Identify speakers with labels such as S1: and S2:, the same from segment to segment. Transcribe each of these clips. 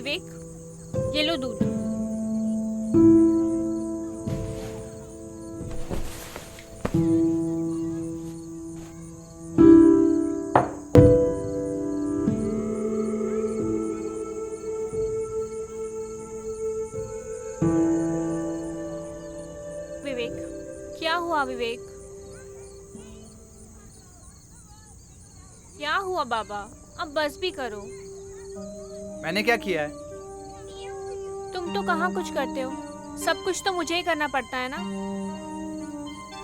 S1: विवेक, ये लो दूध। विवेक, क्या हुआ विवेक? क्या हुआ बाबा? अब बस भी करो।
S2: मैंने क्या किया है?
S1: तुम तो कहाँ कुछ करते हो, सब कुछ तो मुझे ही करना पड़ता है ना।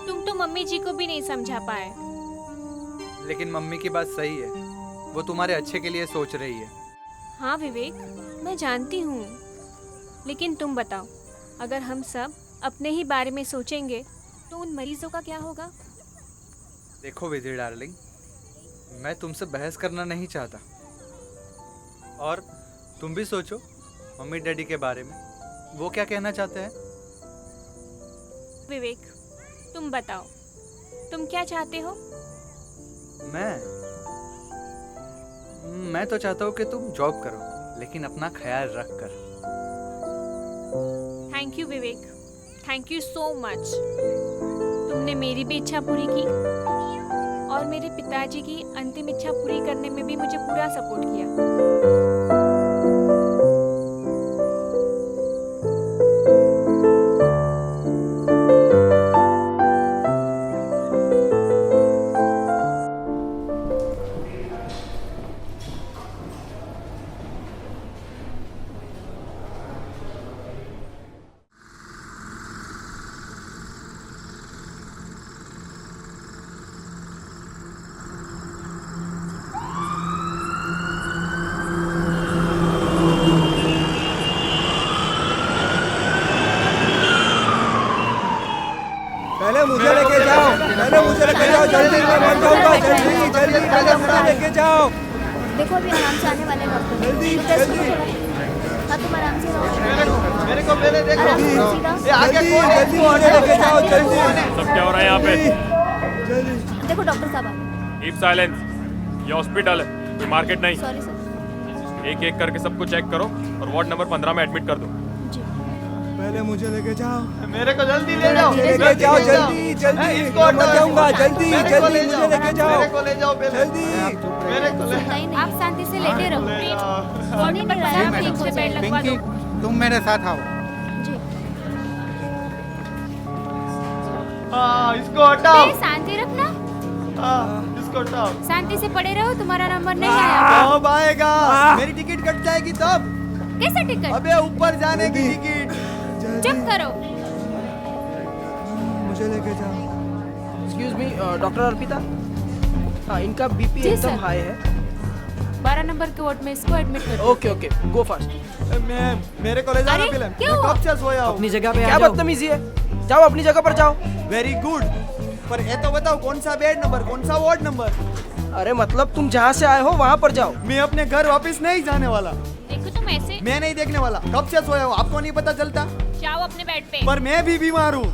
S1: तुम तो मम्मी जी को भी नहीं समझा पाए।
S2: लेकिन मम्मी की बात सही है, वो तुम्हारे अच्छे के लिए सोच रही है।
S1: हाँ विवेक, मैं जानती हूँ, लेकिन तुम बताओ, अगर हम सब अपने ही बारे में सोचेंगे तो उन मरीजों का क्या होगा?
S2: देखो विधि डार्लिंग, मैं तुमसे बहस करना नहीं चाहता, और तुम भी सोचो मम्मी डैडी के बारे में, वो क्या कहना चाहते हैं।
S1: विवेक, तुम बताओ, तुम क्या चाहते हो?
S2: मैं तो चाहता हूँ कि तुम जॉब करो, लेकिन अपना ख्याल रख कर।
S1: Thank you Vivek, thank you so much. तुमने मेरी भी इच्छा पूरी की और मेरे पिताजी की अंतिम इच्छा पूरी करने में भी मुझे पूरा सपोर्ट किया।
S3: पहले मुझे लेके जाओ, जल्दी, मैं मर जाऊंगा, जल्दी पहले मुझे लेके जाओ।
S4: देखो अभी आराम से आने वाले डॉक्टर।
S3: जल्दी।
S4: हाँ तुम आराम से रहो।
S5: मेरे को देखो।
S4: आराम से सीधा।
S5: ये आगे कौन है?
S3: जल्दी मुझे लेके जाओ, जल्दी।
S6: सब क्या हो रहा है यहाँ पे?
S3: जल्दी।
S4: देखो डॉक्टर साहब आ गए।
S6: कीप साइलेंस, ये हॉस्पिटल है, कोई मार्केट नहीं।
S4: Sorry sir.
S6: एक एक करके सबको चेक करो और वार्ड नंबर 15 में एडमिट कर दो।
S4: जी।
S3: पहले मुझे लेके जाओ,
S5: मेरे को जल्दी ले जाओ।
S3: लेके जाओ, जल्दी।
S5: इसको
S3: मैं मर जाऊंगा, जल्दी
S5: मेरे को ले
S3: मुझे लेके जाओ,
S5: मेरे को ले जाओ पहले।
S3: जल्दी।
S5: मेरे को ले
S4: नहीं नहीं आप शांति से लेटे रहो।
S1: वार्ड नंबर 15 में ठीक से बेड लगवा दो।
S7: तुम मेरे साथ आओ।
S4: जी।
S5: हाँ, इसको हटाओ।
S4: शांति रखना,
S5: हाँ, इसको हटाओ।
S4: शांति से पड़े रहो, तुम्हारा नंबर नहीं आया।
S5: कब आएगा? मेरी टिकट कट जाएगी तब।
S4: कैसे टिकट?
S5: अबे ऊपर जाने की टिकट।
S4: चुप करो।
S3: मुझे लेके जाओ।
S8: Excuse me doctor Arpita. हाँ, इनका बीपी
S4: जी,
S8: एकदम
S4: सर।
S8: हाई है।
S4: 12 नंबर के वार्ड में इसको एडमिट करो।
S8: Okay go fast.
S5: मैम, मेरे को ले जाना
S4: अरे,
S5: पहले।
S4: क्यों?
S5: मैं कब से सोया हूँ।
S8: अपनी जगह पे क्या बदतमीजी है? जाओ अपनी जगह पर जाओ।
S5: वेरी गुड, पर ये तो बताओ कौन सा बेड नंबर, कौन सा वार्ड नंबर?
S8: अरे मतलब तुम जहाँ से आए हो वहाँ पर जाओ।
S5: मैं अपने घर वापस नहीं जाने वाला।
S1: देखो तुम ऐसे
S5: मैं नहीं देखने वाला। कब से सोया हूँ, आपको नहीं पता चलता?
S1: जाओ अपने बेड पे।
S5: पर मैं भी बीमार हूँ।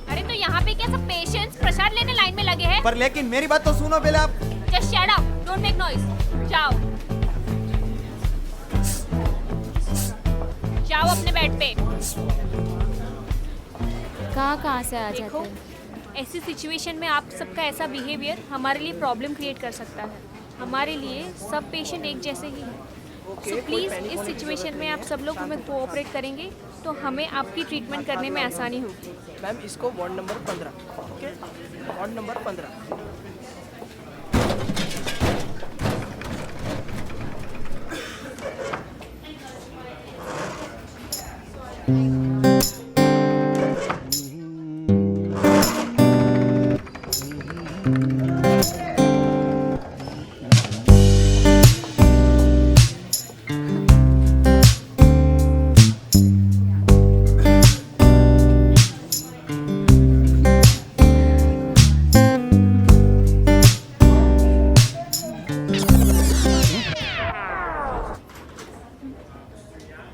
S1: अरे तो यहाँ पे क्या सब पेशेंट्स प्रसाद लेने लाइन में लगे हैं?
S5: पर लेकिन मेरी बात तो सुनो पहले आप।
S1: Just shut up, don't make noise. जाओ जाओ अपने बेड पे।
S4: कहाँ से आ जाते
S1: देखो,
S4: हैं?
S1: ऐसी सिचुएशन में आप सबका ऐसा बिहेवियर हमारे लिए प्रॉब्लम क्रिएट कर सकता है। हमारे लिए सब पेशेंट एक जैसे ही हैं। सो प्लीज़ इस सिचुएशन में आप सब लोग हमें कोऑपरेट करेंगे तो हमें आपकी ट्रीटमेंट करने में आसानी होगी।
S8: मैम इसको ward number 15। Okay, ward number 15।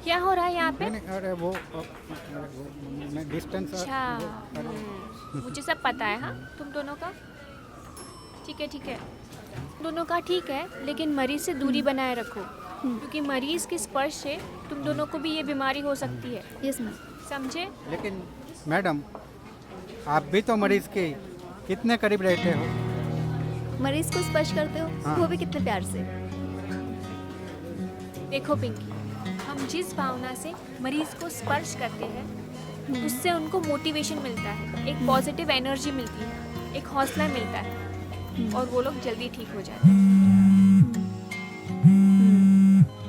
S1: क्या हो रहा है यहाँ पे?
S7: अरे वो मैं डिस्टेंस।
S1: अच्छा, मुझे सब पता है। हाँ, तुम दोनों का ठीक है। दोनों का ठीक है, लेकिन मरीज से दूरी बनाए रखो, क्योंकि मरीज के स्पर्श से तुम दोनों को भी ये बीमारी हो सकती है।
S4: Yes ma'am.
S1: समझे?
S7: लेकिन मैडम, आप भी तो मरीज के कितने करीब रहते हो।
S4: मरीज को स्पर्श करते हो,
S7: हाँ।
S4: वो भी कितने प्यार से।
S1: देखो पिंकी, हम जिस भावना से मरीज को स्पर्श करते हैं, उससे उनको मोटिवेशन मिलता है, एक पॉजिटिव एनर्जी मिलती है, एक हौसला मिलता है, और वो लोग जल्दी ठीक हो जाते हैं।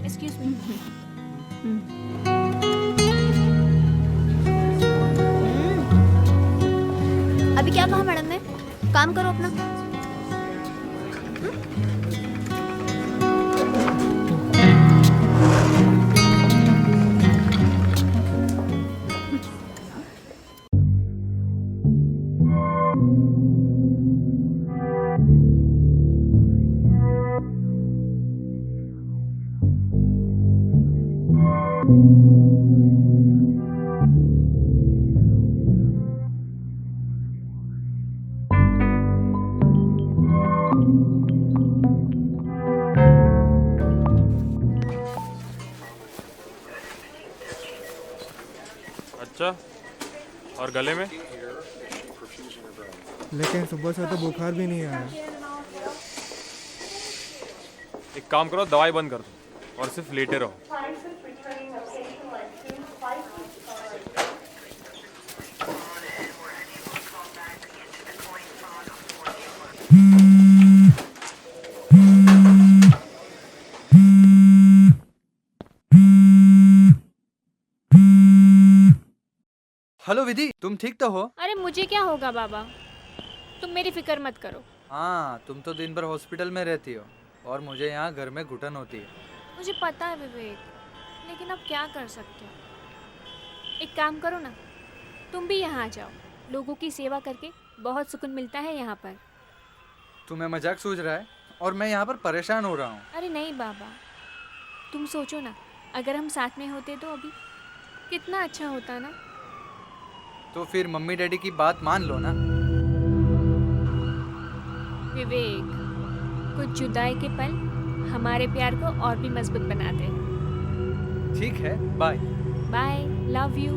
S1: Excuse me.
S4: अभी क्या कहा मैडम ने? काम करो अपना।
S6: अच्छा, और गले में?
S3: लेकिन सुबह से तो बुखार भी नहीं आया।
S6: एक काम करो, दवाई बंद कर दो और सिर्फ लेटे रहो।
S2: हेलो विधि, तुम ठीक तो हो?
S1: अरे मुझे क्या होगा बाबा, तुम मेरी फिक्र मत करो।
S2: हाँ, तुम तो दिन भर हॉस्पिटल में रहती हो और मुझे यहाँ घर में घुटन होती है।
S1: मुझे पता है विवेक, लेकिन अब क्या कर सकते हो। एक काम करो ना, तुम भी यहाँ आ जाओ। लोगों की सेवा करके बहुत सुकून मिलता है यहाँ पर।
S2: तुम्हें मजाक सूझ रहा है और मैं यहाँ पर परेशान हो रहा हूँ।
S1: अरे नहीं बाबा, तुम सोचो ना, अगर हम साथ में होते तो अभी कितना अच्छा होता ना।
S2: तो फिर मम्मी डैडी की बात मान लो ना।
S1: विवेक, कुछ जुदाई के पल हमारे प्यार को और भी मजबूत बनाते हैं।
S2: ठीक है, बाय।
S1: Bye, love you.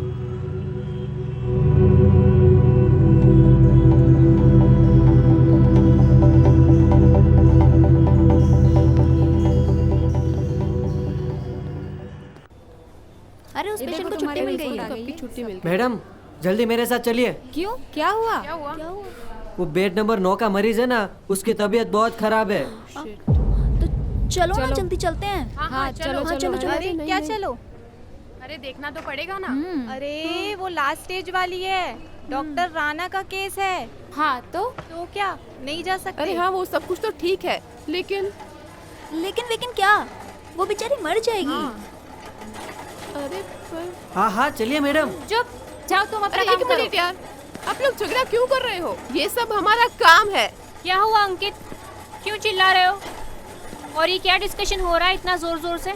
S4: अरे उस पेशेंट को छुट्टी मिल गई है।
S9: मैडम, जल्दी मेरे साथ चलिए।
S4: क्यों? क्या हुआ?
S9: वो बेड नंबर 9 का मरीज है ना, उसकी तबीयत बहुत खराब है।
S4: तो चलो ना, जल्दी चलते हैं।
S1: हाँ चलो
S4: चलो।
S10: अरे क्या चलो?
S11: अरे देखना तो पड़ेगा ना।
S10: अरे वो लास्ट स्टेज वाली है, डॉक्टर राणा का केस है।
S11: हाँ तो
S10: क्या नहीं जा सकते?
S11: अरे हाँ, वो सब कुछ तो ठीक है, लेकिन
S4: लेकिन क्या? वो बेचारी मर जाएगी।
S11: अरे
S9: हाँ चलिए मैडम।
S1: चुप, जाओ तुम अपना काम
S11: एक
S1: करो।
S11: मिनट यार, आप लोग झगड़ा क्यों कर रहे हो? ये सब हमारा काम है।
S1: क्या हुआ अंकित, क्यों चिल्ला रहे हो? और ये क्या डिस्कशन हो रहा है इतना जोर जोर से?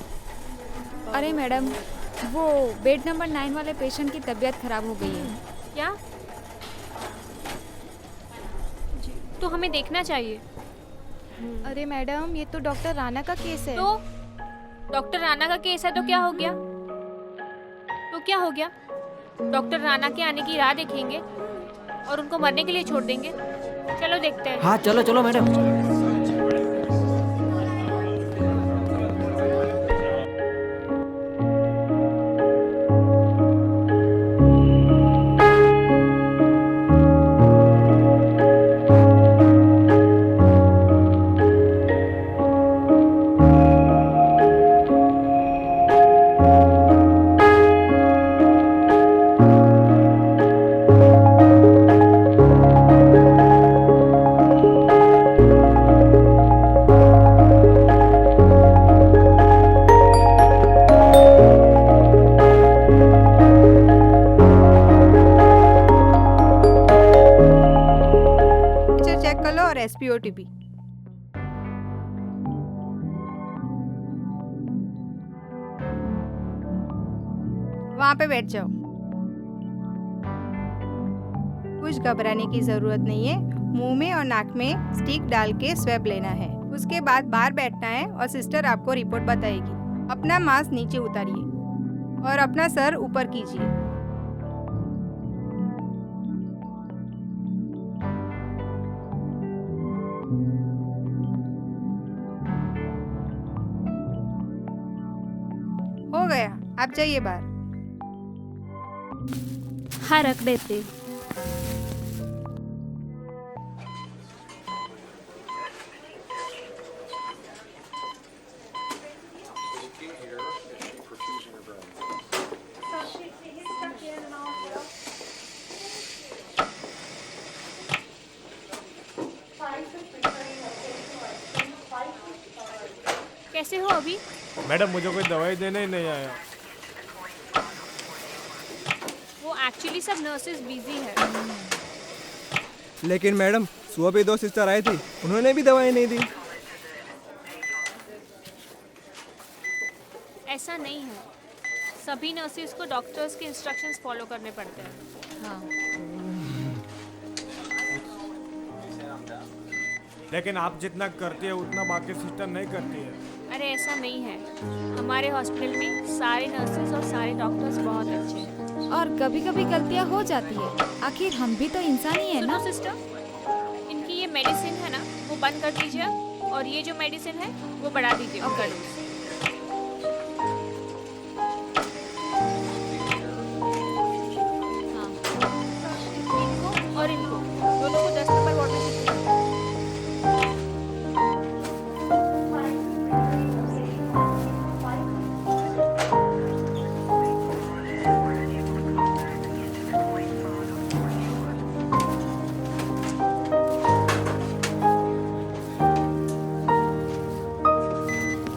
S10: अरे मैडम, वो बेड नंबर 9 वाले पेशेंट की तबीयत खराब हो गई है।
S1: क्या? तो हमें देखना चाहिए।
S10: अरे मैडम, ये तो डॉक्टर राणा का केस है।
S1: तो डॉक्टर राणा का केस है तो क्या हो गया? डॉक्टर राणा के आने की राह देखेंगे और उनको मरने के लिए छोड़ देंगे? चलो देखते हैं।
S9: हाँ चलो मैडम।
S10: SPOTP। वहां पे बैठ जाओ। कुछ घबराने की जरूरत नहीं है। मुंह में और नाक में स्टिक डाल के स्वैब लेना है। उसके बाद बाहर बैठना है और सिस्टर आपको रिपोर्ट बताएगी। अपना मास्क नीचे उतारिए और अपना सर ऊपर कीजिए। हो गया, आप जाइए बाहर।
S1: हाँ, रख देते। कैसे हो अभी?
S6: मैडम मुझे कोई दवाई देने ही नहीं आया।
S1: वो एक्चुअली सब नर्सेस बिजी है।
S3: लेकिन मैडम सुबह भी 2 सिस्टर आई थी, उन्होंने भी दवाई नहीं दी।
S1: ऐसा नहीं है, सभी नर्सेस को डॉक्टर्स के इंस्ट्रक्शंस फॉलो करने पड़ते हैं।
S10: हाँ।
S6: लेकिन आप जितना करती है उतना बाकी सिस्टर नहीं करती है।
S1: अरे ऐसा नहीं है, हमारे हॉस्पिटल में सारे नर्सेस और सारे डॉक्टर्स बहुत अच्छे हैं।
S10: और कभी कभी गलतियाँ हो जाती है, आखिर हम भी तो इंसान ही है ना।
S1: सुनो सिस्टर, इनकी ये मेडिसिन है ना, वो बंद कर दीजिए और ये जो मेडिसिन है वो बढ़ा दीजिए उनका डोज। हाँ, इनको और इनको दोनों को 10 नंबर वार्ड में शिफ्ट करो।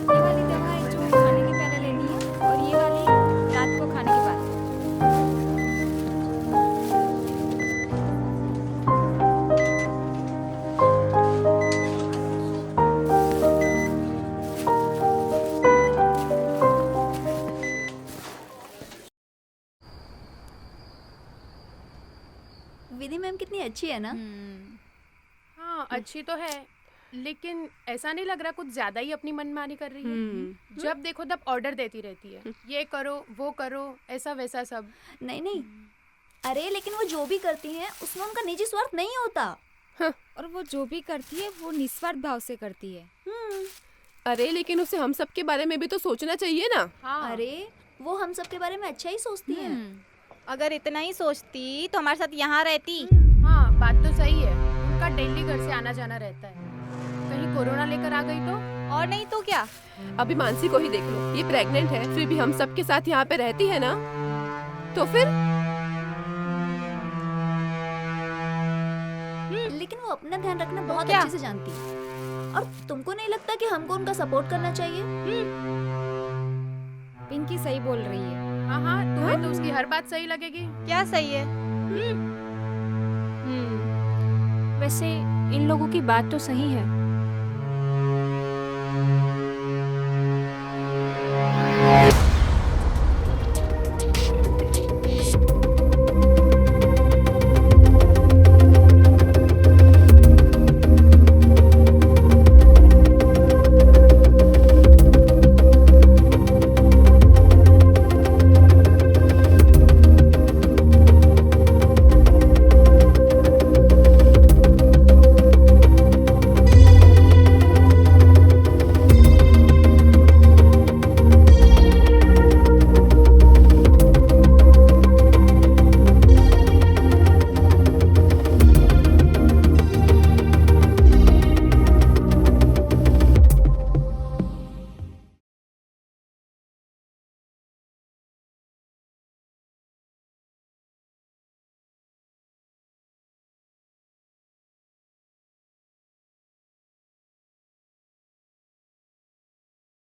S10: ये वाली दवाई जो खाने के पहले लेनी है और ये वाली रात को खाने के बाद।
S4: विधि मैम कितनी अच्छी है ना।
S11: हाँ अच्छी तो है, लेकिन ऐसा नहीं लग रहा कुछ ज्यादा ही अपनी मनमानी कर रही है। जब देखो तब ऑर्डर देती रहती है, ये करो वो करो ऐसा वैसा सब।
S4: नहीं नहीं, अरे लेकिन वो जो भी करती हैं उसमें उनका निजी स्वार्थ नहीं होता।
S10: और वो जो भी करती है वो निस्वार्थ भाव से करती है।
S11: अरे लेकिन उसे हम सब के बारे में भी तो सोचना चाहिए ना।
S4: हाँ। अरे वो हम सब के बारे में अच्छा ही सोचती है।
S12: अगर इतना ही सोचती तो हमारे साथ यहाँ रहती।
S11: हाँ बात तो सही है, उनका डेली घर से आना जाना रहता है, कहीं कोरोना लेकर आ गई तो।
S12: और नहीं तो क्या।
S11: अभी मानसी को ही देख लो, ये प्रेग्नेंट है फिर भी हम सब के साथ यहाँ पे रहती है ना, तो फिर।
S4: लेकिन वो अपना ध्यान रखना बहुत अच्छे से जानती है। और तुमको नहीं लगता कि हमको उनका सपोर्ट करना चाहिए?
S10: पिंकी सही बोल रही है।
S11: हाँ हाँ, तुम्हें तो उसकी हर बात सही लगेगी।
S12: क्या सही है?
S1: वैसे इन लोगों की बात तो सही है,